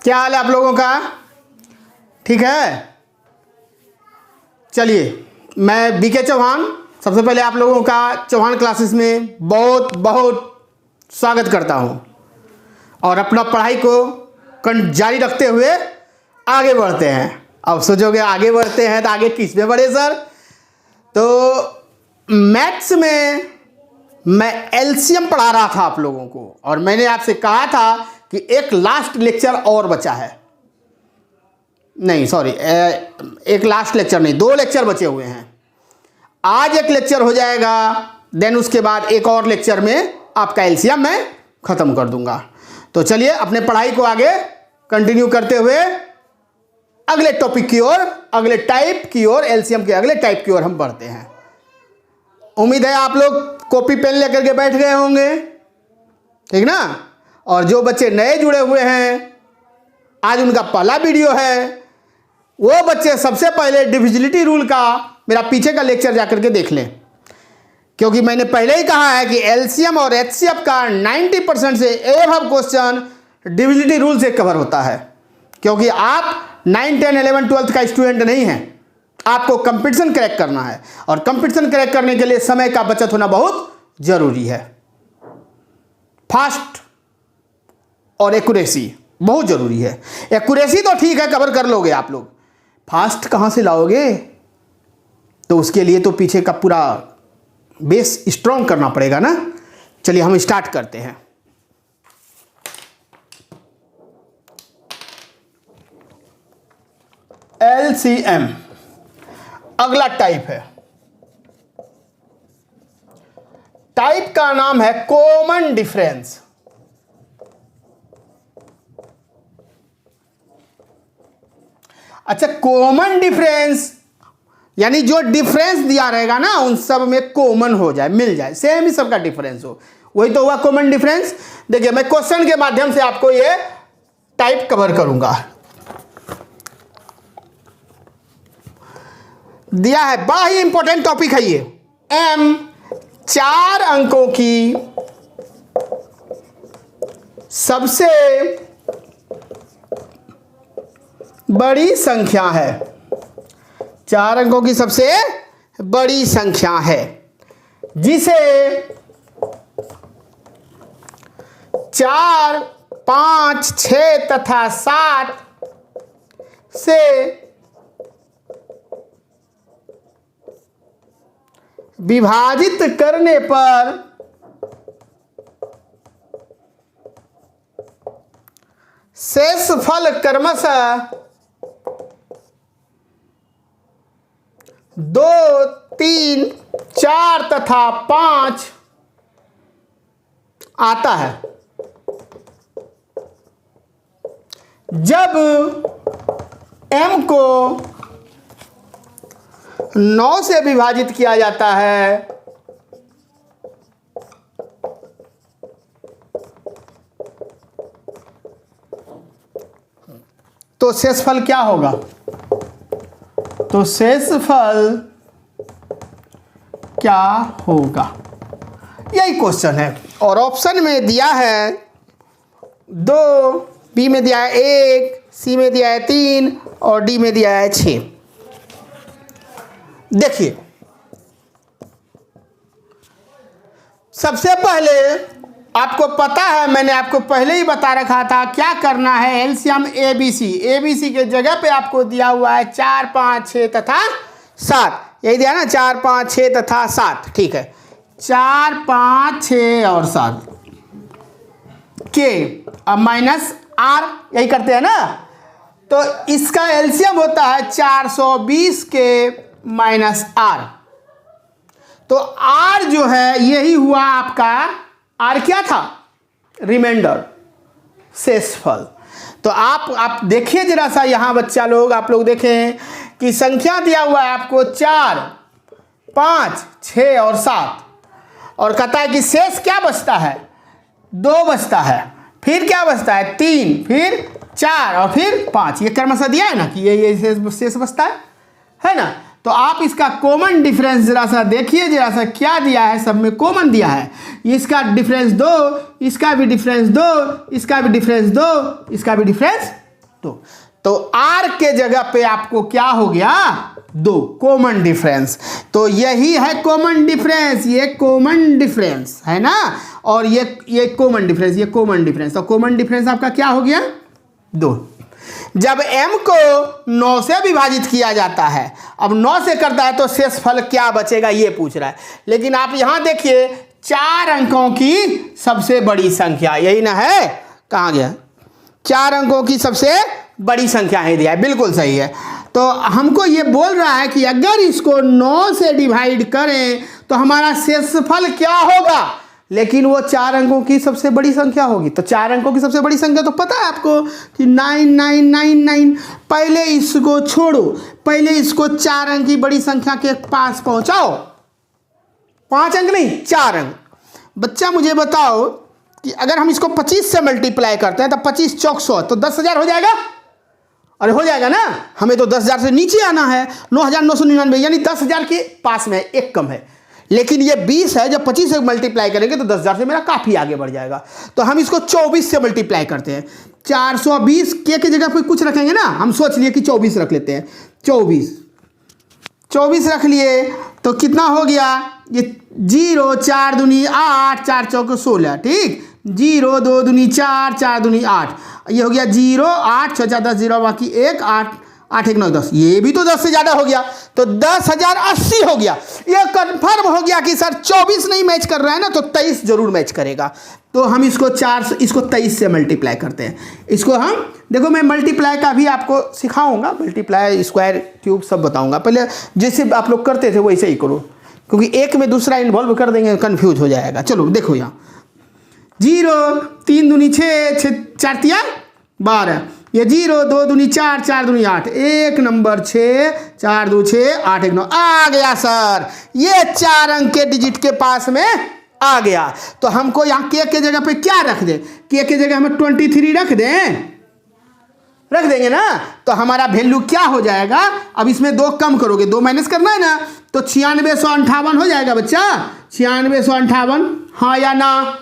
क्या हाल है आप लोगों का? ठीक है। चलिए, मैं बीके चौहान सबसे पहले आप लोगों का चौहान क्लासेस में बहुत बहुत स्वागत करता हूं और अपना पढ़ाई को जारी रखते हुए आगे बढ़ते हैं। अब सोचोगे आगे बढ़ते हैं तो आगे किस में बढ़े सर? तो मैथ्स में मैं एलसीएम पढ़ा रहा था आप लोगों को और मैंने आपसे कहा था कि एक लास्ट लेक्चर और बचा है। नहीं सॉरी, एक लास्ट लेक्चर नहीं, 2 लेक्चर बचे हुए हैं। आज एक लेक्चर हो जाएगा, देन उसके बाद एक और लेक्चर में आपका एलसीएम मैं ख़त्म कर दूंगा। तो चलिए अपने पढ़ाई को आगे कंटिन्यू करते हुए अगले टॉपिक की ओर, अगले टाइप की ओर, एलसीएम के अगले टाइप की ओर हम बढ़ते हैं। उम्मीद है आप लोग कॉपी पेन लेकर के बैठ गए होंगे, ठीक ना? और जो बच्चे नए जुड़े हुए हैं, आज उनका पहला वीडियो है, वो बच्चे सबसे पहले डिविजिबिलिटी रूल का मेरा पीछे का लेक्चर जाकर के देख लें, क्योंकि मैंने पहले ही कहा है कि एलसीएम और एचसीएफ का 90% से एबव क्वेश्चन डिविजिबिलिटी रूल से कवर होता है। क्योंकि आप 9, 10, 11, 12 का स्टूडेंट नहीं हैं, आपको कंपटीशन क्रैक करना है और कंपटीशन क्रैक करने के लिए समय का बचत होना बहुत जरूरी है। फास्ट और एक्यूरेसी बहुत जरूरी है। एक्यूरेसी तो ठीक है, कवर कर लोगे आप लोग, फास्ट कहां से लाओगे? तो उसके लिए तो पीछे का पूरा बेस स्ट्रॉन्ग करना पड़ेगा ना। चलिए हम स्टार्ट करते हैं। एलसीएम अगला टाइप है। टाइप का नाम है कॉमन डिफरेंस। अच्छा, कॉमन डिफरेंस यानी जो डिफरेंस दिया रहेगा ना उन सब में कॉमन हो जाए, मिल जाए, सेम ही सबका डिफरेंस हो, वही तो हुआ कॉमन डिफरेंस। देखिए मैं क्वेश्चन के माध्यम से आपको ये टाइप कवर करूंगा। दिया है, बड़ा ही इंपॉर्टेंट टॉपिक है ये। एम 4 अंकों की सबसे बड़ी संख्या है। 4 अंकों की सबसे बड़ी संख्या है जिसे 4, 5, 6 तथा 7 से विभाजित करने पर शेषफल क्रमशः 2, 3, 4 तथा 5 आता है। जब m को 9 से विभाजित किया जाता है तो शेषफल क्या होगा? तो शेषफल क्या होगा, यही क्वेश्चन है। और ऑप्शन में दिया है 2, बी में दिया है 1, सी में दिया है 3 और डी में दिया है 6। देखिए सबसे पहले आपको पता है, मैंने आपको पहले ही बता रखा था क्या करना है। एलसीएम एबीसी, एबीसी के जगह पे आपको दिया हुआ है 4, 5, 6 तथा 7, यही दिया ना, 4, 5, 6 तथा 7, ठीक है। 4, 5, 6 और 7 के अब माइनस आर, यही करते हैं ना। तो इसका एलसीएम होता है 420 के माइनस आर। तो आर जो है यही हुआ आपका, आर क्या था? रिमाइंडर, शेषफल। तो आप देखिए जरा सा यहाँ बच्चा लोग, आप लोग देखें कि संख्या दिया हुआ है आपको 4, 5, 6 और 7 और कहता है कि शेष क्या बचता है? 2 बचता है, फिर क्या बचता है? 3, फिर 4 और फिर 5। ये क्रमशः दिया है ना कि ये शेष बचता है ना। तो आप इसका कॉमन डिफरेंस जरा सा देखिए, जरा सा क्या दिया है, सब में कॉमन दिया है। इसका डिफरेंस 2, इसका भी डिफरेंस 2, इसका भी डिफरेंस 2, इसका भी डिफरेंस तो आर के जगह पे आपको क्या हो गया, 2 कॉमन डिफरेंस। तो यही है कॉमन डिफरेंस, ये कॉमन डिफरेंस है ना, और ये कॉमन डिफरेंस, ये कॉमन डिफरेंस। तो कॉमन डिफरेंस आपका क्या हो गया, 2। जब m को 9 से विभाजित किया जाता है, अब 9 से करता है तो शेषफल क्या बचेगा ये पूछ रहा है। लेकिन आप यहां देखिए 4 अंकों की सबसे बड़ी संख्या, यही ना है, कहां गया, 4 अंकों की सबसे बड़ी संख्या है दिया है, बिल्कुल सही है। तो हमको ये बोल रहा है कि अगर इसको 9 से डिवाइड करें तो हमारा शेषफल क्या होगा, लेकिन वो 4 अंकों की सबसे बड़ी संख्या होगी। तो 4 अंकों की सबसे बड़ी संख्या तो पता है आपको कि 9999। पहले इसको छोड़ो, पहले इसको 4 अंक की बड़ी संख्या के पास पहुंचाओ, 5 अंक नहीं 4 अंक। बच्चा मुझे बताओ कि अगर हम इसको 25 से मल्टीप्लाई करते हैं तो 25 चौक 100, तो 10,000 हो जाएगा, अरे हो जाएगा ना। हमें तो 10,000 से नीचे आना है, 9,999, यानी 10,000 के पास में एक कम है। लेकिन ये 20 है, जब 25 से मल्टीप्लाई करेंगे तो 10,000 से मेरा काफ़ी आगे बढ़ जाएगा। तो हम इसको 24 से मल्टीप्लाई करते हैं। 420 के जगह पे कुछ रखेंगे ना, हम सोच लिए कि 24 रख लेते हैं। 24 रख लिए तो कितना हो गया, ये 0 4 दूनी 8, 4 चौक 16, ठीक, 0 2 दूनी 4, 4 दूनी 8, ये हो गया 0 8 6 4 10, 0 बाकी 1 8 8 1 9 10, ये भी तो 10 से ज़्यादा हो गया, तो 10,080 हो गया। ये कंफर्म हो गया कि सर 24 नहीं मैच कर रहा है ना, तो 23 जरूर मैच करेगा। तो हम इसको 23 से मल्टीप्लाई करते हैं। इसको हम देखो, मैं मल्टीप्लाई का भी आपको सिखाऊंगा, मल्टीप्लाई स्क्वायर क्यूब सब बताऊंगा। पहले जैसे आप लोग करते थे वैसे ही करो, क्योंकि एक में दूसरा इन्वॉल्व कर देंगे कंफ्यूज हो जाएगा। चलो देखो यहाँ 0 3 दूनी 6 6 4 तिया 12, ये 0 2 दूनी 4 4 दूनी 8, एक नंबर 6 4 2 6 8 1 9 आ गया सर, ये 4 अंक के डिजिट के पास में आ गया। तो हमको यहाँ के जगह पे क्या रख दें, के जगह हमें 23 रख देंगे ना, तो हमारा वैल्यू क्या हो जाएगा। अब इसमें 2 कम करोगे, 2 माइनस करना है ना, तो 9658 हो जाएगा बच्चा, 9658, हाँ या ना,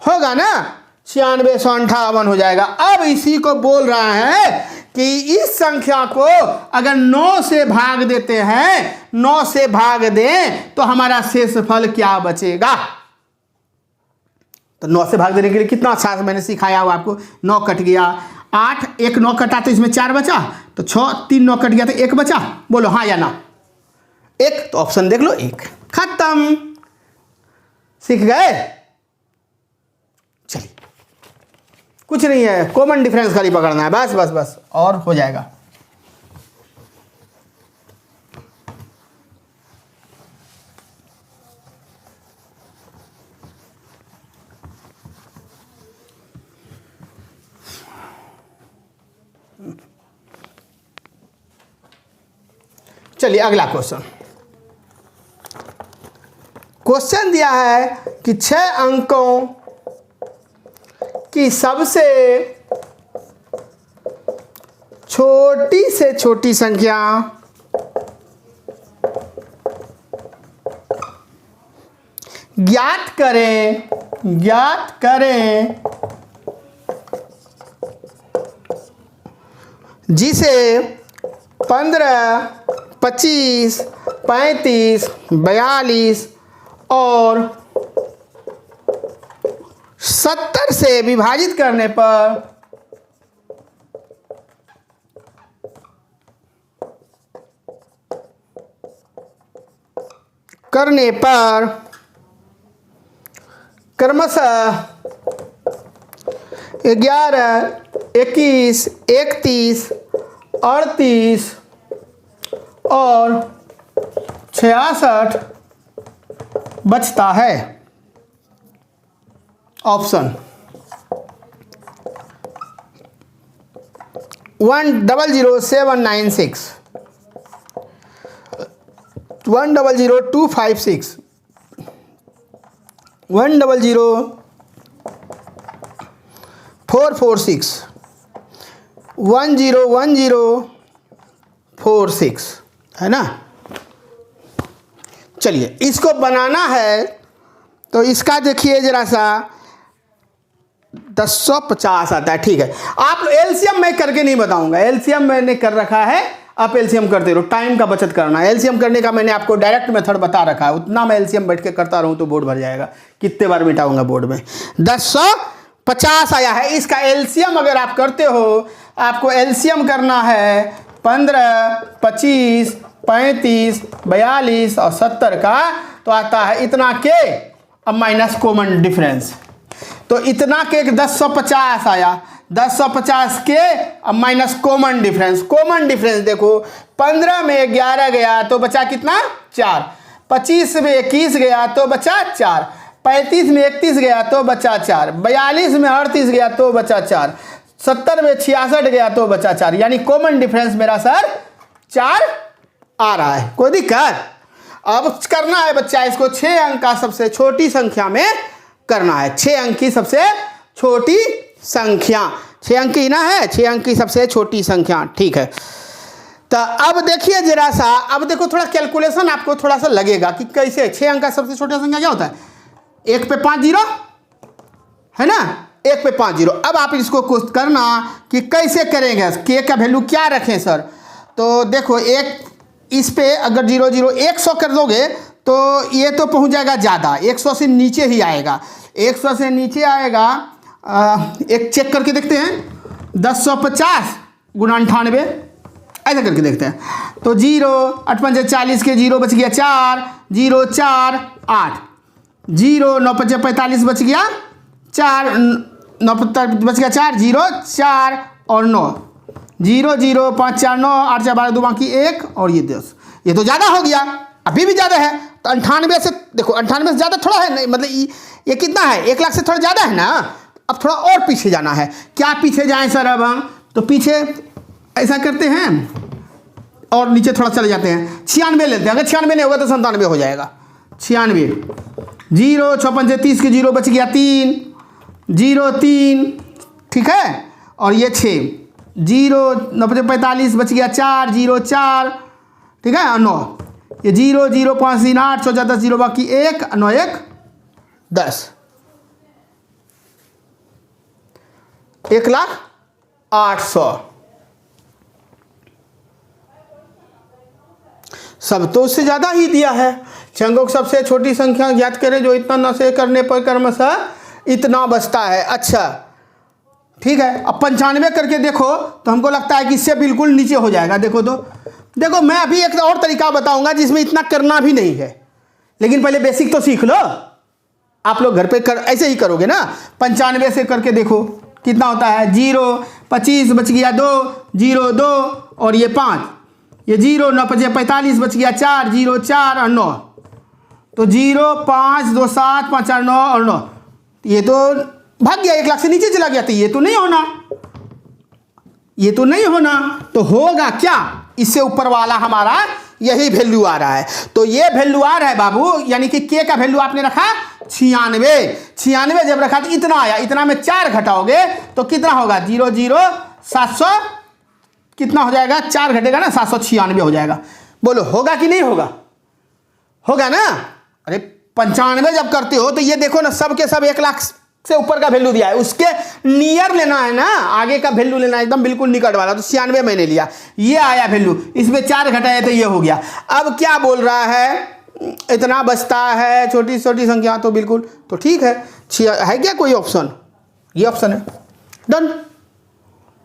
होगा ना, 9658 हो जाएगा। अब इसी को बोल रहा है कि इस संख्या को अगर 9 से भाग देते हैं, 9 से भाग दें तो हमारा शेषफल क्या बचेगा। तो 9 से भाग देने के लिए कितना अच्छा मैंने सिखाया हुआ आपको, 9 कट गया, 8 1 9 कटा तो इसमें 4 बचा, तो 6 3 9 कट गया तो 1 बचा, बोलो हाँ या ना, 1, तो ऑप्शन देख लो 1, खत्म, सीख गए। चलिए कुछ नहीं है, कॉमन डिफरेंस खाली पकड़ना है, बस बस बस, और हो जाएगा। चलिए अगला क्वेश्चन। क्वेश्चन दिया है कि 6 अंकों की सबसे छोटी से छोटी संख्या ज्ञात करें जिसे 15 25 35 42 और 70 से विभाजित करने पर क्रमशः 11 21 31 38 और 66 बचता है। ऑप्शन 100796, 100256, 100446, 101046, है ना। चलिए इसको बनाना है तो इसका देखिए जरा सा, 1050 आता है। ठीक है, आप एलसीएम मैं करके नहीं बताऊंगा, एलसीएम मैंने कर रखा है, आप एलसीएम करते रहो, टाइम का बचत करना है। एलसीएम करने का मैंने आपको डायरेक्ट मेथड बता रखा है, उतना मैं एलसीएम बैठ के करता रहूं तो बोर्ड भर जाएगा, कितने बार मिटाऊंगा बोर्ड में। 1050 आया है, इसका एलसीएम अगर आप करते हो, आपको एलसीएम करना है 15, 25, 35, 42 और 70 का, तो आता है इतना के अब माइनस कॉमन डिफरेंस, तो इतना के 1050 आया, 1050 के अब minus common difference. Common difference देखो, 15 में 11 गया तो बचा कितना 4, 25 में 21 गया तो बचा 4, 35 में 31 गया तो बचा 4, 42 में 38 गया तो बचा 4, 70 में 66 गया तो बचा 4, यानी कॉमन डिफरेंस मेरा सर 4 आ रहा है। कोई दिक्कत? अब करना है बच्चा इसको 6 अंक का सबसे छोटी संख्या में करना है, 6 अंक की सबसे छोटी संख्या, 6 अंक की ना है, 6 अंक की सबसे छोटी संख्या। ठीक है, तो अब देखिए जरा सा, अब देखो थोड़ा कैलकुलेशन आपको थोड़ा सा लगेगा कि कैसे 6 अंक का सबसे छोटा संख्या क्या होता है, 1 पे 5 जीरो है ना, 1 पे 5 जीरो। अब आप इसको कोशिश करना कि कैसे करेंगे, के का वैल्यू क्या रखें सर, तो देखो एक इस पे अगर 0 0 100 कर दोगे तो ये तो पहुंच जाएगा ज़्यादा, 100 से नीचे ही आएगा, 100 से नीचे आएगा। एक चेक करके देखते हैं, 1050 गुना 98 ऐसा करके देखते हैं, तो 0 8 5 40 के 0 बच गया 4, 0 4 8, 0 9 5 45 बच गया 4, 9 बच गया 4, 0 4 और 9, 0 0 5 4 9 8 4 12 2 बाकी 1 और ये 10, ये तो ज़्यादा हो गया, अभी भी ज़्यादा है। तो 98 से देखो, 98 से ज़्यादा थोड़ा है नहीं, मतलब ये कितना है, 1 लाख से थोड़ा ज़्यादा है ना। अब थोड़ा और पीछे जाना है, क्या पीछे जाएं सर अब हम, तो पीछे ऐसा करते हैं और नीचे थोड़ा चले जाते हैं, 96 लेते हैं, अगर 96 नहीं होगा तो 97 हो जाएगा, 96, 0 6 5 30 के 0 बच गया 3, 0 3, ठीक है, और ये 6, 0 9 5 45 बच गया 4, 0 4, ठीक है, और 9, ये 0 0 5 3 8 6 10 0 बाकी 1 9 1 10, 1,08,000। सब तो उससे ज़्यादा ही दिया है। अंकों की सबसे छोटी संख्या ज्ञात करें जो इतना न से करने पर क्रमशः इतना बचता है। अच्छा ठीक है, अब 95 करके देखो तो हमको लगता है कि इससे बिल्कुल नीचे हो जाएगा। देखो तो देखो, मैं अभी एक और तरीका बताऊंगा जिसमें इतना करना भी नहीं है, लेकिन पहले बेसिक तो सीख लो। आप लोग घर पे ऐसे ही करोगे ना, 95 से करके देखो कितना होता है, 0 25 बच गया 2, 0 2 और ये 5, ये 0 9 5 45 बच गया 4, 0 4 और 9, तो 0 5 2 7 5 4 9 और 9, ये तो भाग गया, 1 लाख से नीचे चला गया, तो ये तो नहीं होना, ये तो नहीं होना, तो होगा क्या, इससे ऊपर वाला हमारा यही वैल्यू आ रहा है। तो ये वैल्यू आ रहा है बाबू, यानी कि के का वैल्यू आपने रखा 96, 96 जब रखा तो इतना आया, इतना में 4 घटाओगे तो कितना होगा, 0 0 700 कितना हो जाएगा, 4 घटेगा ना 796 हो जाएगा। बोलो होगा कि नहीं होगा, होगा ना। अरे 95 जब करते हो तो ये देखो ना, सब के सब 1 लाख से ऊपर का वैल्यू दिया है, उसके नियर लेना है ना, आगे का वैल्यू लेना है, एकदम बिल्कुल निकट वाला। तो 96 मैंने लिया, ये आया वैल्यू, इसमें 4 घटाया तो ये हो गया। अब क्या बोल रहा है, इतना बचता है छोटी छोटी संख्या, तो बिल्कुल तो ठीक है। है क्या कोई ऑप्शन, ये ऑप्शन है, डन,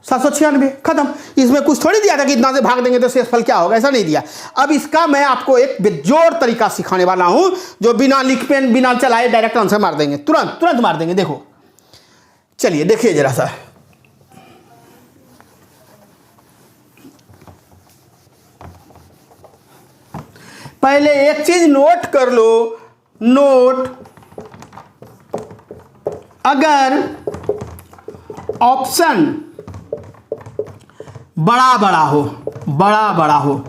796 खत्म। इसमें कुछ थोड़ी दिया था कि इतना से भाग देंगे तो शेषफल क्या होगा, ऐसा नहीं दिया। अब इसका मैं आपको एक बेजोड़ तरीका सिखाने वाला हूं, जो बिना लिख पेन बिना चलाए डायरेक्ट आंसर मार देंगे, तुरंत तुरंत मार देंगे। देखो चलिए देखिए जरा सा, पहले एक चीज नोट कर लो, नोट, अगर ऑप्शन बड़ा बड़ा हो,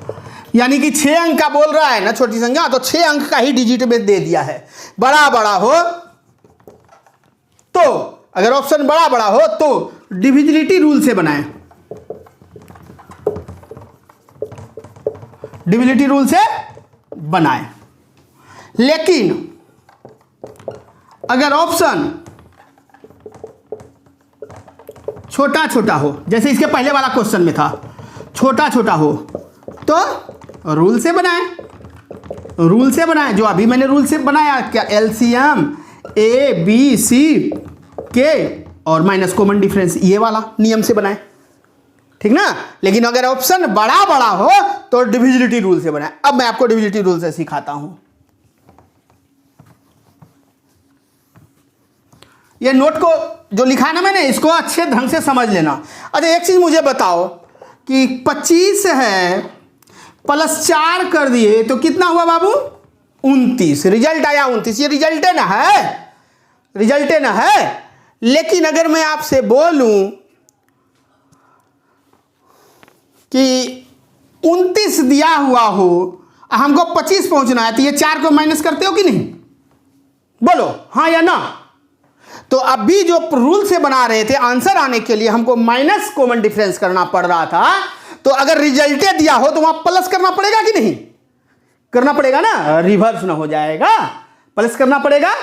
यानी कि 6 अंक का बोल रहा है ना छोटी संख्या, तो 6 अंक का ही डिजिट में दे दिया है। बड़ा हो तो, अगर ऑप्शन बड़ा हो तो डिविजिबिलिटी रूल से बनाएं, डिविजिबिलिटी रूल से बनाएं। लेकिन अगर ऑप्शन छोटा छोटा हो, जैसे इसके पहले वाला क्वेश्चन में था, छोटा छोटा हो तो रूल से बनाएं, रूल से बनाएं। जो अभी मैंने रूल से बनाया क्या, एलसीएम ए बी सी के और माइनस कॉमन डिफरेंस, ये वाला नियम से बनाएं, ठीक ना। लेकिन अगर ऑप्शन बड़ा बड़ा हो तो डिविजिबिलिटी रूल से बनाएं। अब मैं आपको डिविजिबिलिटी रूल से सिखाता हूं। ये नोट को जो लिखा ना मैंने, इसको अच्छे ढंग से समझ लेना। अच्छा एक चीज मुझे बताओ कि 25 है प्लस 4 कर दिए तो कितना हुआ बाबू, 29। रिजल्ट आया 29। ये रिजल्ट है ना, है रिजल्ट है ना, है। लेकिन अगर मैं आपसे बोलूं कि 29 दिया हुआ हो, हमको 25 पहुंचना है, तो ये 4 को माइनस करते हो कि नहीं, बोलो हाँ या ना। तो अभी जो रूल से बना रहे थे, आंसर आने के लिए हमको माइनस कॉमन डिफरेंस करना पड़ रहा था। तो अगर रिजल्टे दिया हो तो वहां प्लस करना पड़ेगा कि नहीं, करना पड़ेगा ना, रिवर्स ना हो जाएगा, प्लस करना पड़ेगा।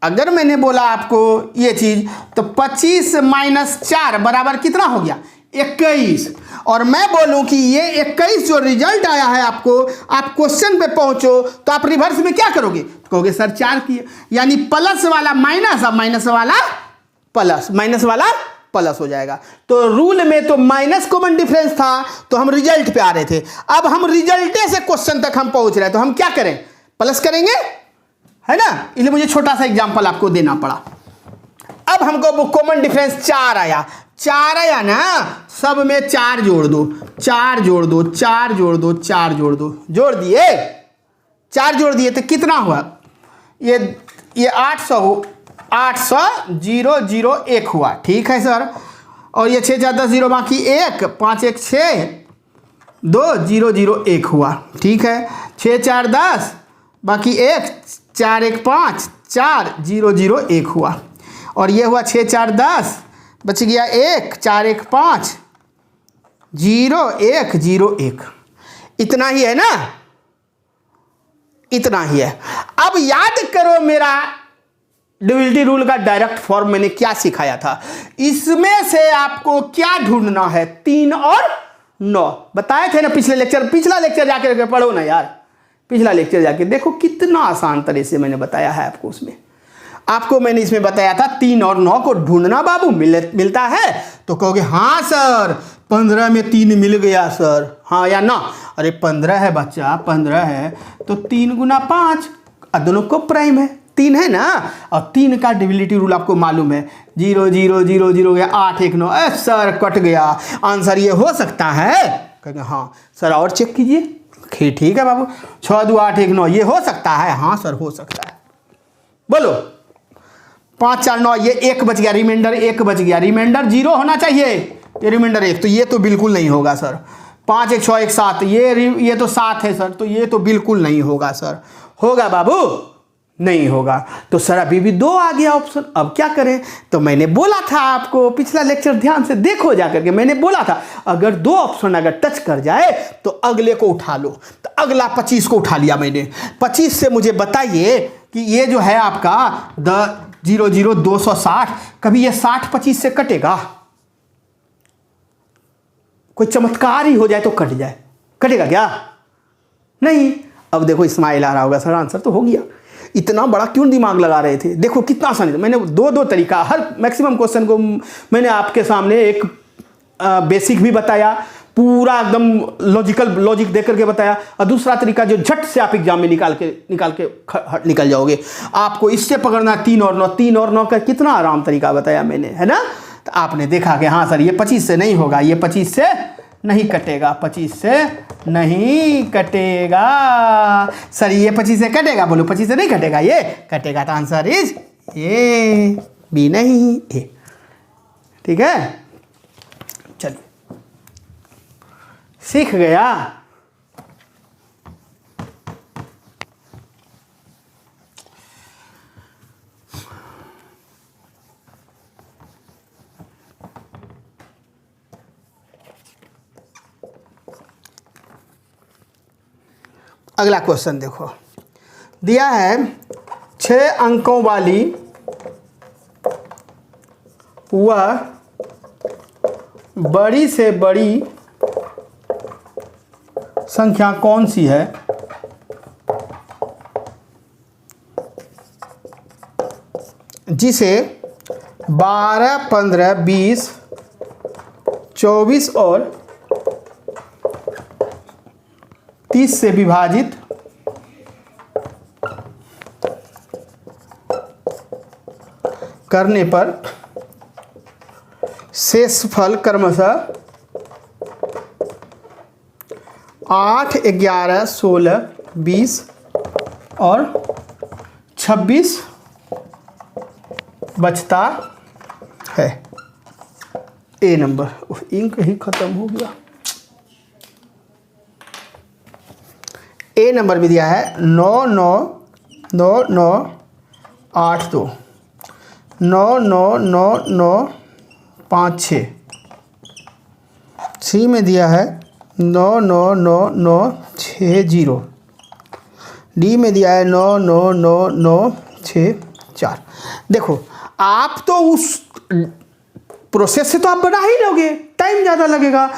अगर मैंने बोला आपको ये चीज, तो 25 माइनस 4 बराबर कितना हो गया, 21। और मैं बोलूं कि ये 21 जो रिजल्ट आया है आपको, आप क्वेश्चन पे पहुंचो तो आप रिवर्स में क्या करोगे, कहोगे सर 4 किए, यानी प्लस वाला माइनस, अब माइनस वाला प्लस, माइनस वाला प्लस हो जाएगा। तो रूल में तो माइनस कॉमन डिफरेंस था, तो हम रिजल्ट पे आ रहे थे। अब हम रिजल्टे से क्वेश्चन तक हम पहुंच रहे हैं, तो हम क्या करें, प्लस करेंगे, है ना। इसलिए मुझे छोटा सा एग्जांपल आपको देना पड़ा। अब हमको कॉमन डिफरेंस 4 आया, 4 आया ना, सब में 4 जोड़ दो, 4 जोड़ दो, 4 जोड़ दो, 4 जोड़ दो, जोड़ दिए, 4 जोड़ दिए तो कितना हुआ, ये 800,001 हुआ, ठीक है सर। और ये 6 4 10 0 बाकी 1, 5 1 6 2 0 0 1 हुआ, ठीक है। 6 4 10 बाकी 1 4 1 5 4 0 0 1 हुआ। और ये हुआ 6 4 10 बच गया 1 4 1 5 0 1 0 1। इतना ही है ना, इतना ही है। अब याद करो मेरा डिविजिबिलिटी रूल का डायरेक्ट फॉर्म मैंने क्या सिखाया था। इसमें से आपको क्या ढूंढना है, 3 और 9 बताए थे ना पिछले लेक्चर। पिछला लेक्चर जाके पढ़ो ना यार, पिछला लेक्चर जाके देखो कितना आसान तरह से मैंने बताया है आपको। उसमें आपको मैंने इसमें बताया था 3 और 9 को ढूंढना बाबू, मिलता है तो कहोगे हाँ सर 15 में 3 मिल गया सर, हाँ या ना। अरे 15 है बच्चा, 15 है तो 3 गुना 5, दोनों को प्राइम है, 3 है ना। और 3 का डिविजिबिलिटी रूल आपको मालूम है, 0 0 0 0 गया, 8 1 9, सर कट गया, आंसर ये हो सकता है, कहेंगे हाँ सर और चेक कीजिए, ठीक है बाबू, 6 2 8 1 9 ये हो सकता है, हाँ सर हो सकता है, बोलो 5 4 9, ये 1 बच गया, रिमाइंडर 1 बच गया, रिमाइंडर 0 होना चाहिए, ये रिमाइंडर 1, तो ये तो बिल्कुल नहीं होगा सर। 5 1 6 1 7, ये तो 7 है सर, तो ये तो बिल्कुल नहीं होगा सर, होगा बाबू, नहीं होगा। तो सर अभी भी 2 आ गया ऑप्शन, अब क्या करें। तो मैंने बोला था आपको पिछला लेक्चर, ध्यान से देखो जाकर के, मैंने बोला था अगर 2 ऑप्शन अगर टच कर जाए तो अगले को उठा लो। तो अगला 25 को उठा लिया मैंने। 25 से मुझे बताइए कि ये जो है आपका 0 0 260, कभी ये 60 25 से कटेगा, कोई चमत्कार ही हो जाए तो कट जाए, कटेगा क्या, नहीं। अब देखो स्माइल आ रहा होगा, सर आंसर तो हो गया, इतना बड़ा क्यों दिमाग लगा रहे थे, देखो कितना आसान है। मैंने 2 तरीका, हर मैक्सिमम क्वेश्चन को मैंने आपके सामने एक बेसिक भी बताया, पूरा एकदम लॉजिक देख करके बताया, और दूसरा तरीका जो झट से आप एग्जाम में निकाल के निकल जाओगे। आपको इससे पकड़ना 3 और 9, 3 और 9 का कितना आराम तरीका बताया मैंने, है ना। तो आपने देखा कि हाँ सर ये 25 से नहीं होगा, ये 25 से नहीं कटेगा, 25 से नहीं कटेगा सर, ये 25 से कटेगा, बोलो 25 से नहीं कटेगा, ये कटेगा, तो आंसर इज ए, बी नहीं ए, ठीक है। चलिए सीख गया। अगला क्वेश्चन देखो, दिया है 6 अंकों वाली वह बड़ी से बड़ी संख्या कौन सी है जिसे 12, 15, 20, 24 और 30 से विभाजित करने पर शेषफल क्रमशः 8, 11, 16, 20 और 26 बचता है। ए नंबर, इंक ही खत्म हो गया। ए नंबर भी दिया है 9 9 9 9 8 2 9 9 9 9 5 6। सी में दिया है 9 9 9 9 6 0। डी में दिया है 9 9 9 9 6 4। देखो आप तो उस प्रोसेस से तो आप बना ही लोगे, टाइम ज़्यादा लगेगा।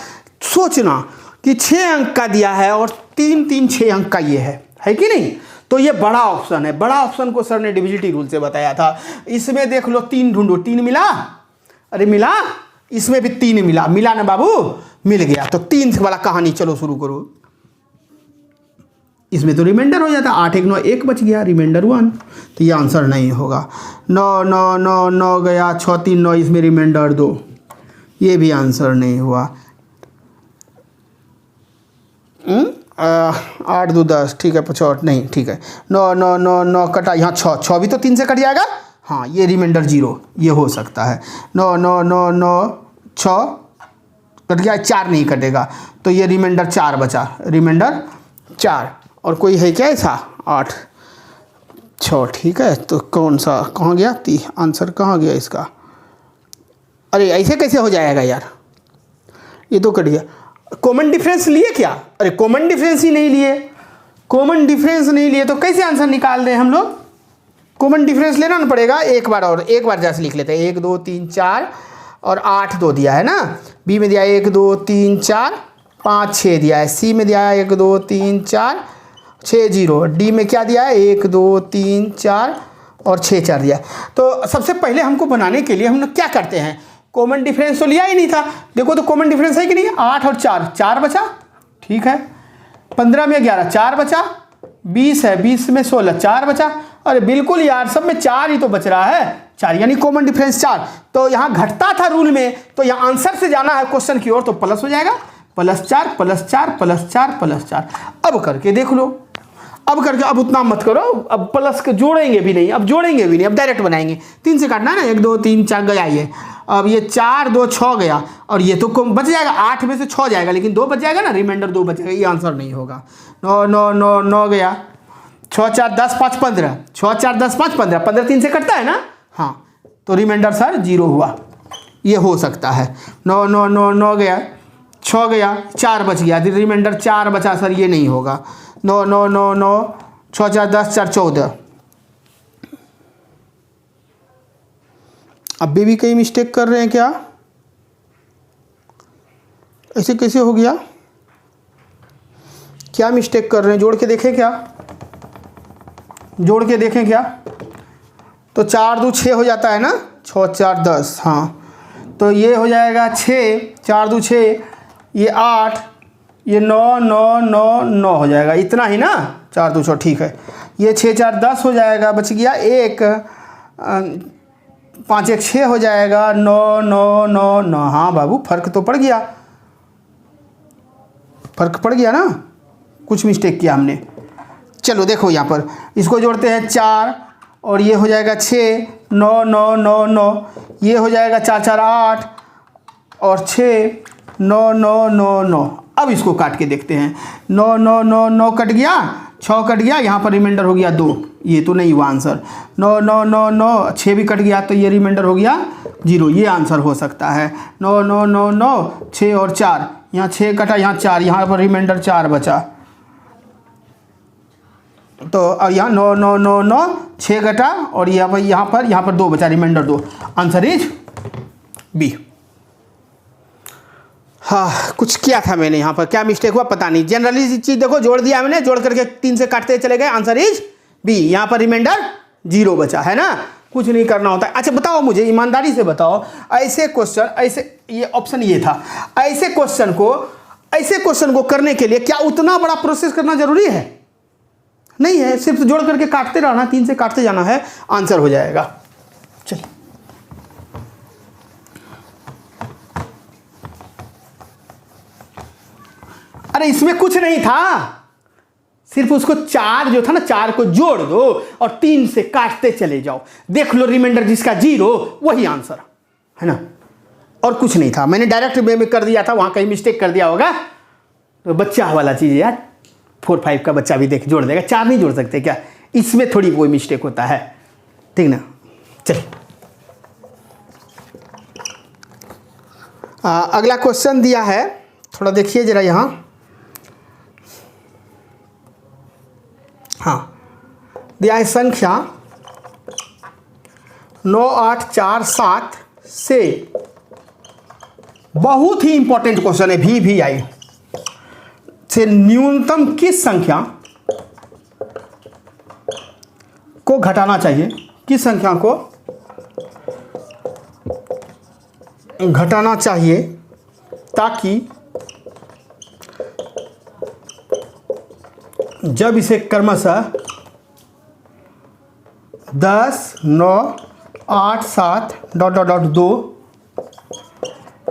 सोचना कि 6 अंक का दिया है और 3 3 6 अंक का ये है कि नहीं। तो ये बड़ा ऑप्शन है। बड़ा ऑप्शन को सर ने डिविजिटी रूल से बताया था। इसमें देख लो 3 ढूंढो, 3 मिला, अरे मिला, इसमें भी 3 मिला, मिला ना बाबू, मिल गया। तो 3 वाला कहानी चलो शुरू करो। इसमें तो रिमाइंडर हो जाता, 8 1 9 1 बच गया, रिमाइंडर 1। तो ये आंसर नहीं होगा। 9 9 9 9 गया, 6 3 9, इसमें रिमाइंडर 2, ये भी आंसर नहीं हुआ। 8 2 10, ठीक है, 5 नहीं, ठीक है। 9 9 9 9 कटा, यहाँ 6 भी तो 3 से कट जाएगा। हाँ, ये रिमाइंडर 0, ये हो सकता है। 9 9 9 9 6 कट गया, 4 नहीं कटेगा, तो ये रिमाइंडर 4 बचा, रिमाइंडर 4। और कोई है क्या ऐसा? 8 6, ठीक है। तो कौन सा कहाँ गया? आंसर कहाँ गया इसका? अरे ऐसे कैसे हो जाएगा यार, ये तो कट गया। कॉमन डिफरेंस लिए क्या? अरे कॉमन डिफरेंस ही नहीं लिए, कॉमन डिफरेंस नहीं लिए तो कैसे आंसर निकाल दें हम लोग? कॉमन डिफरेंस लेना ना पड़ेगा। एक बार और एक बार जैसे लिख लेते हैं, 1 2 3 4 और 8 2 दिया है ना। बी में दिया 1 2 3 4 5 6 दिया है। सी में दिया है 1 2 3 4 6 0। डी में क्या दिया है? 1 2 3 4 और 6 4 दिया है। तो सबसे पहले हमको बनाने के लिए हम लोग क्या करते हैं, कॉमन डिफरेंस तो लिया ही नहीं था। देखो तो कॉमन डिफरेंस है कि नहीं, 8 और 4, 4 बचा, ठीक है। 15 में 11, 4 बचा। 20 है, 20 में 16, 4 बचा। अरे बिल्कुल यार, सब में 4 ही तो बच रहा है, 4, यानी कॉमन डिफरेंस 4। तो यहाँ घटता था रूल में, तो यहाँ आंसर से जाना है क्वेश्चन की ओर, तो प्लस हो जाएगा, +4 +4 +4 +4। अब करके देख लो, अब करके, अब उतना मत करो, अब प्लस के जोड़ेंगे भी नहीं, अब जोड़ेंगे भी नहीं, अब डायरेक्ट बनाएंगे। 3 से काटना है ना, 1 2 3 4 गया ये। अब ये 4 2 6 गया, और ये तो बच जाएगा, 8 में से 6 जाएगा, लेकिन 2 बच जाएगा ना, रिमाइंडर 2 बचेगा। ये आंसर नहीं होगा। 9 9 9 9 गया, 6 4 10 5 15, 6 4 10 5 15, 15 3 से कटता है ना। हाँ, तो रिमाइंडर सर 0 हुआ, ये हो सकता है। 9 9 9 9 गया, 6 गया, 4 बच गया, रिमाइंडर 4 बचा सर, ये नहीं होगा। 9 9 9 9 6 4 10 4 14। अब भी कहीं मिस्टेक कर रहे हैं क्या? ऐसे कैसे हो गया? क्या मिस्टेक कर रहे हैं? जोड़ के देखें क्या? जोड़ के देखें क्या? तो 4 2 6 हो जाता है ना, 6 4 10। हाँ, तो ये हो जाएगा 6, 4 2 6, ये 8, ये 9 9 9 9 हो जाएगा, इतना ही ना, 4 2 6, ठीक है। ये 6 4 10 हो जाएगा, बच गया 1, 5 1 6 हो जाएगा, 9 9 9 9। हाँ बाबू, फर्क तो पड़ गया, फर्क पड़ गया ना, कुछ मिस्टेक किया हमने। चलो देखो यहाँ पर, इसको जोड़ते हैं 4 और ये हो जाएगा 6, 9 9 9 9, ये हो जाएगा 4 4 8 और 6 9 9 9 9। अब इसको काट के देखते हैं, 9 9 9 9 कट गया, 6 कट गया, यहाँ पर रिमाइंडर हो गया 2, ये तो नहीं हुआ आंसर। 9 9 9 9 6 भी कट गया, तो ये रिमाइंडर हो गया 0, ये आंसर हो सकता है। 9 9 9 9 6 और 4, यहाँ 6 कटा, यहाँ 4, यहाँ पर रिमाइंडर 4 बचा। तो अब यहाँ 9 9 9 9 6 कटा और यहाँ पर 2 बचा, रिमाइंडर 2। Answer is B. हाँ, कुछ किया था मैंने यहाँ पर, क्या मिस्टेक हुआ पता नहीं। जनरली चीज़ देखो, जोड़ दिया मैंने, जोड़ करके 3 से काटते चले गए, आंसर इज बी। यहाँ पर रिमाइंडर 0 बचा है ना, कुछ नहीं करना होता। अच्छा बताओ मुझे, ईमानदारी से बताओ, ऐसे क्वेश्चन, ऐसे ये ऑप्शन ये था, ऐसे क्वेश्चन को करने के लिए क्या उतना बड़ा प्रोसेस करना जरूरी है? नहीं है, सिर्फ जोड़ करके काटते रहना, 3 से काटते जाना है, आंसर हो जाएगा। चलिए अरे इसमें कुछ नहीं था, सिर्फ उसको 4 जो था ना, 4 को जोड़ दो और 3 से काटते चले जाओ, देख लो रिमाइंडर जिसका 0 वही आंसर है ना, और कुछ नहीं था। मैंने डायरेक्ट वे में कर दिया था, वहां कहीं मिस्टेक कर दिया होगा, तो बच्चा वाला चीज है यार, 4-5 का बच्चा भी देख जोड़ देगा, 4 नहीं जोड़ सकते क्या? इसमें थोड़ी कोई मिस्टेक होता है, ठीक ना। चलिए अगला क्वेश्चन दिया है, थोड़ा देखिए जरा यहाँ। हाँ, दिया है संख्या 9847 से, बहुत ही इंपॉर्टेंट क्वेश्चन है, भी आई से न्यूनतम किस संख्या को घटाना चाहिए, किस संख्या को घटाना चाहिए ताकि जब इसे क्रमशः 10, 9, 8, 7 ... 2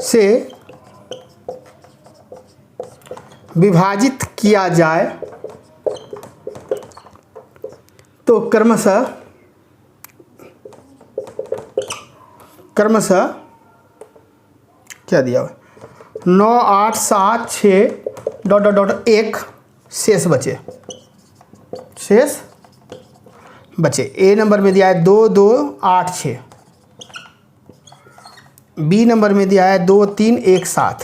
से विभाजित किया जाए तो क्रमशः क्या दिया हुआ, 9, 8, 7, 6 ... 1 शेष बचे। ए नंबर में दिया है 2, 2, 8, 6। बी नंबर में दिया है 2, 3, 1, 7।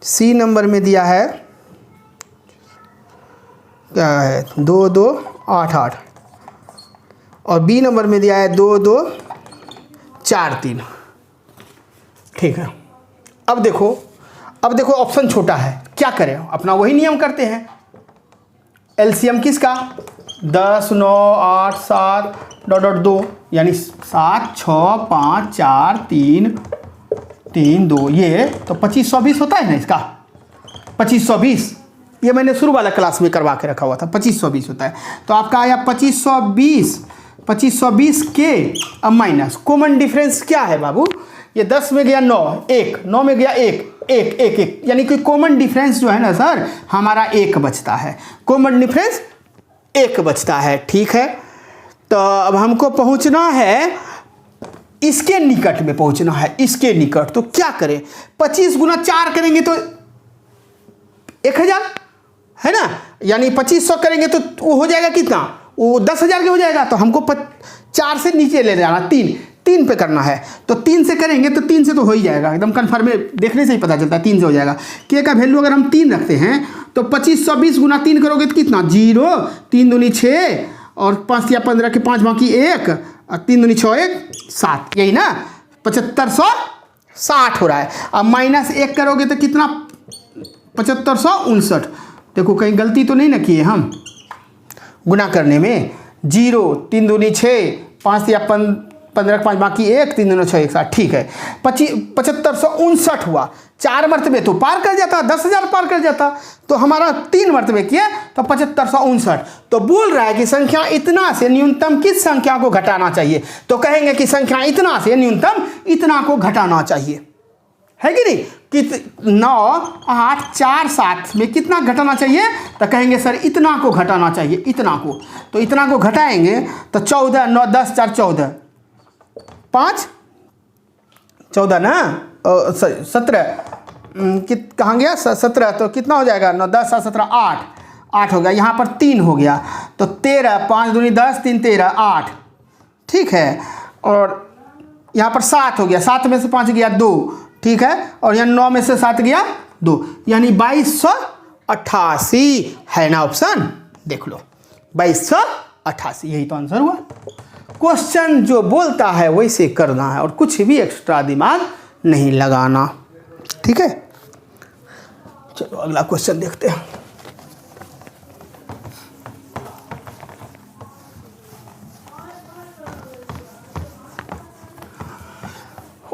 सी नंबर में दिया है क्या है 2, 2, 8, 8। और बी नंबर में दिया है 2, 2, 4, 3। ठीक है, अब देखो ऑप्शन छोटा है, क्या करें, अपना वही नियम करते हैं। एलसीएम किसका, 10, 9, 8, 7 ... 2 यानी 7, 6, 5, 4, 3, 2, ये तो 2520 होता है ना इसका, 2520। ये मैंने शुरू वाला क्लास में करवा के रखा हुआ था, 2520 होता है। तो आपका आया 2520 के अब माइनस, कॉमन डिफरेंस क्या है बाबू, ये 10 में गया 9, 1, 9 में गया 1, 1, यानी कि कॉमन डिफरेंस जो है ना सर हमारा 1 बचता है, कॉमन डिफरेंस 1 बचता है। ठीक है, तो अब हमको पहुंचना है इसके निकट में, पहुंचना है इसके निकट। तो क्या करें, 25 गुना 4 करेंगे तो 1000 है ना, यानी 2500 करेंगे तो वो हो जाएगा कितना, वो 10,000 के हो जाएगा। तो हमको 4 से नीचे ले जाना, 3 पे करना है। तो 3 से करेंगे तो 3 से तो हो ही जाएगा, एकदम कन्फर्म है, देखने से ही पता चलता है 3 से हो जाएगा। के का वैल्यू अगर हम 3 रखते हैं तो 2520 गुना 3 करोगे तो कितना, 0, 3 दूनी 6 और 5 या 15 के 5 बाकी 1 और 3 दूनी 6, 1, 7, यही ना 7560 हो रहा है। अब -1 करोगे तो कितना, 7559। देखो कहीं गलती तो नहीं ना किए हम गुना करने में, 0, 3 दूनी 6, 5 या 15 के 5 बाकी 1, 3 दूनी 6, 1, 7। ठीक है, 7559 हुआ, 4 मरतबे तो पार कर जाता, 10,000 पार कर जाता। तो हमारा 3 मरतबे किया तो 7559। तो बोल रहा है कि संख्या इतना से न्यूनतम किस संख्या को घटाना चाहिए, तो कहेंगे कि संख्या इतना से न्यूनतम इतना को घटाना चाहिए, है कि नहीं, कि 9, 8, 4, 7 में कितना घटाना चाहिए, तो कहेंगे सर इतना को घटाना चाहिए, इतना को। तो इतना को घटाएंगे तो 14, 9, 10, 4, 14, 5, 14 ना, 17 कहाँ गया, 17। तो कितना हो जाएगा, 9, 10, 7, 17, 8 हो गया। यहाँ पर 3 हो गया तो 13, 5 दूनी 10, 3, 13, 8। ठीक है, और यहाँ पर 7 हो गया, 7 में से 5 गया 2। ठीक है, और यहाँ 9 में से 7 गया 2, यानी 2288 है ना ऑप्शन, देख लो 2288, यही तो आंसर हुआ। क्वेश्चन जो बोलता है वैसे करना है और कुछ भी एक्स्ट्रा दिमाग नहीं लगाना। ठीक है, चलो अगला क्वेश्चन देखते हैं।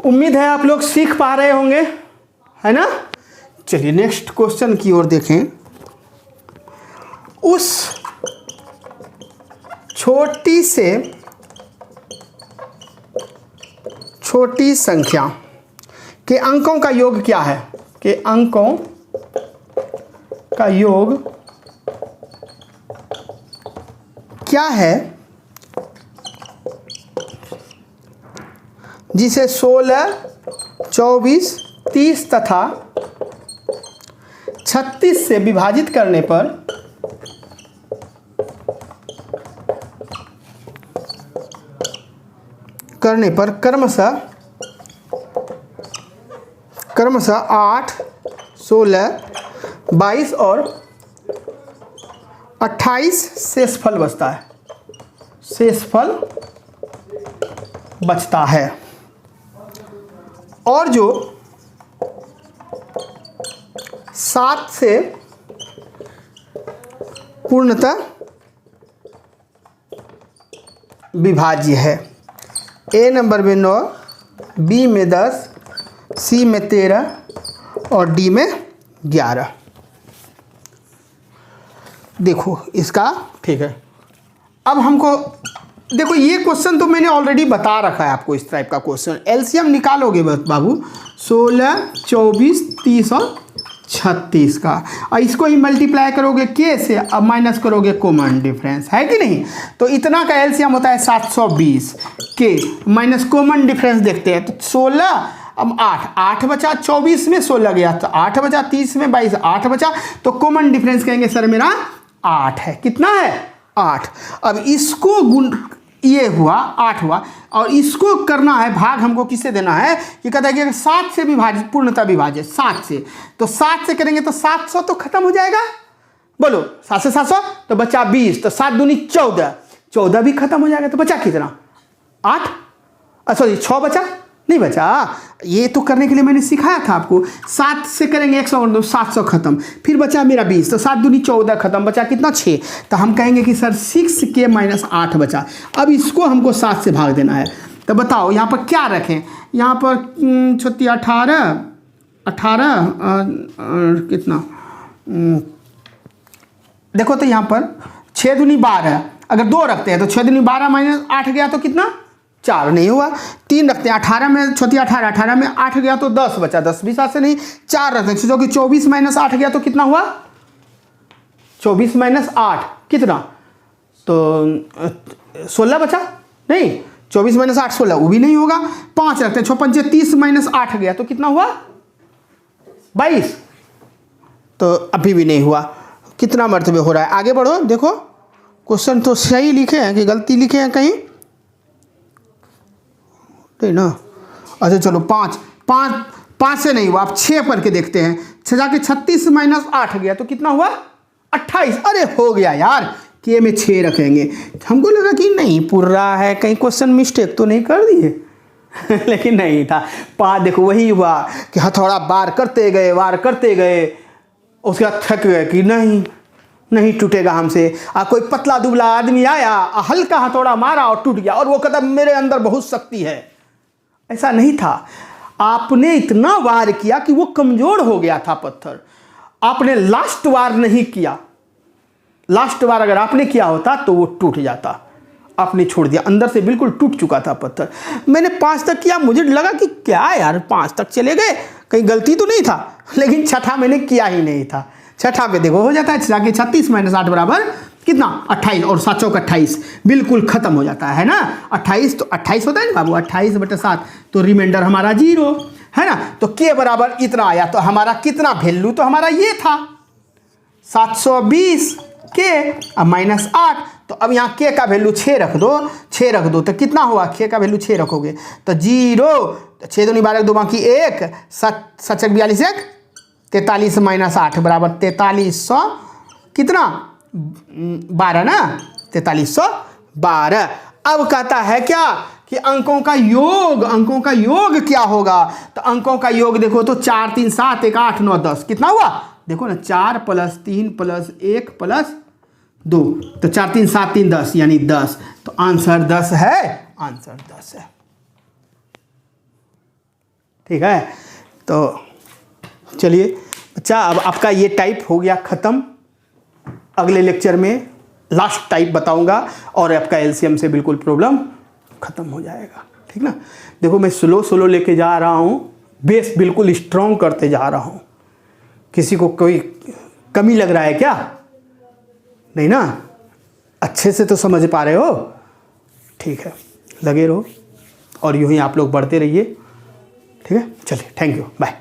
उम्मीद है आप लोग सीख पा रहे होंगे, है ना। चलिए नेक्स्ट क्वेश्चन की ओर देखें। उस छोटी से छोटी संख्या के अंकों का योग क्या है? के अंकों का योग क्या है जिसे 16, 24, 30 तथा 36 से विभाजित करने पर क्रमशः 8, 16, 22 और 28 शेषफल बचता है, शेषफल बचता है। और जो 7 से पूर्णतः विभाज्य है। ए नंबर में 9, बी में 10, सी में 13 और डी में 11। देखो इसका, ठीक है। अब हमको देखो, ये क्वेश्चन तो मैंने ऑलरेडी बता रखा है आपको। इस टाइप का क्वेश्चन एलसीएम निकालोगे बाबू 16, 24, 30 और 36 का, और इसको ही मल्टीप्लाई करोगे के से, अब माइनस करोगे कॉमन डिफरेंस, है कि नहीं। तो इतना का एलसीएम होता है 720 के माइनस कॉमन डिफरेंस देखते हैं। तो 16, अब 8 बचा, 24 में 16 गया तो 8 बचा, 30 में 22 8 बचा, तो कॉमन डिफरेंस कहेंगे सर मेरा 8 है। कितना है? 8। अब इसको गुण, ये हुआ 8 हुआ, और इसको करना है भाग, हमको किससे देना है कि कहता है कि 7 से विभाजित, पूर्णतः विभाजित 7 से, तो 7 से करेंगे तो 700 तो खत्म हो जाएगा। बोलो 7 से 700 तो बचा 20, तो 7 दूनी 14, 14 भी खत्म हो जाएगा। तो बचा कितना? 8, सॉरी 6 बचा, नहीं बचा। ये तो करने के लिए मैंने सिखाया था आपको। 7 से करेंगे 100 और 2, 700 खत्म, फिर बचा मेरा 20, तो 7 दूनी 14 खत्म, बचा कितना? 6। तो हम कहेंगे कि सर 6 माइनस 8 बचा। अब इसको हमको 7 से भाग देना है। तो बताओ यहाँ पर क्या रखें? यहाँ पर 18 कितना, देखो तो यहाँ पर 6 दूनी 12, अगर 2 रखते हैं तो 6 दूनी 12 माइनस 8 गया तो कितना? 4 नहीं हुआ। 3 रखते हैं, 18 में 18 में 8 गया तो 10 बचा, 10 भी 7 से नहीं, 4 रखते हैं। सोचो कि 24 माइनस 8 गया तो कितना हुआ? 24 माइनस 8 कितना? तो 16 बचा, नहीं 24 माइनस 8 16, वो भी नहीं होगा। 5 रखते हैं, 6 5 30 माइनस 8 गया तो कितना हुआ? 22, तो अभी भी नहीं हुआ। कितना मर्तबे हो रहा है? आगे बढ़ो, देखो क्वेश्चन तो सही लिखे हैं कि गलती लिखे हैं कहीं, नहीं ना। अच्छा चलो 5 से नहीं हुआ, आप 6 करके देखते हैं। 6 जाके 36 माइनस 8 गया तो कितना हुआ? 28। अरे हो गया यार, के में 6 रखेंगे। हमको लगा कि नहीं पूरा है, कहीं क्वेश्चन मिस्टेक तो नहीं कर दिए लेकिन नहीं था। 5 देखो वही हुआ कि हथौड़ा वार करते गए, उसके बाद थक गए कि नहीं टूटेगा हमसे। कोई पतला दुबला आदमी आया, हल्का हथौड़ा मारा और टूट गया, और वो कहता मेरे अंदर बहुत शक्ति है। ऐसा नहीं था, आपने इतना वार किया कि वो कमजोर हो गया था पत्थर। आपने लास्ट वार नहीं किया, लास्ट वार अगर आपने किया होता तो वो टूट जाता। आपने छोड़ दिया, अंदर से बिल्कुल टूट चुका था पत्थर। मैंने 5 तक किया, मुझे लगा कि क्या यार 5 तक चले गए, कहीं गलती तो नहीं था, लेकिन छठा मैंने किया ही नहीं था। छठा पे देखो हो जाता है, जाके 36 माइनस 8 बराबर कितना? 28, और 7 चौक 28, बिल्कुल खत्म हो जाता है ना। 28 तो 28 होता है ना बाबू, 28/7, तो रिमाइंडर हमारा 0 है ना। तो के बराबर इतना आया, तो हमारा कितना वैल्यू? तो हमारा ये था 720 के, अब माइनस 8, तो अब यहाँ के का वैल्यू 6 रख दो, तो कितना हुआ? के का वैल्यू 6 रखोगे तो 0, 6 दूनी 12 2 बाकी 1, 7 7 42 1, 43 माइनस 8 बराबर 4300 कितना? 12 ना, 4312। अब कहता है क्या कि अंकों का योग क्या होगा। तो अंकों का योग देखो तो 4 3 7 1 8 9 10 कितना हुआ देखो ना, 4 + 3 + 1 + 2, तो 4 3 7 3 10 यानी 10। तो आंसर 10 है, आंसर 10 है। ठीक है, तो चलिए बच्चा, अब आपका ये टाइप हो गया ख़त्म। अगले लेक्चर में लास्ट टाइप बताऊंगा और आपका एलसीएम से बिल्कुल प्रॉब्लम ख़त्म हो जाएगा। ठीक ना, देखो मैं स्लो लेके जा रहा हूँ, बेस बिल्कुल स्ट्रॉन्ग करते जा रहा हूँ। किसी को कोई कमी लग रहा है क्या? नहीं ना, अच्छे से तो समझ पा रहे हो। ठीक है, लगे रहो और यूं ही आप लोग बढ़ते रहिए। ठीक है, चलिए, थैंक यू, बाय।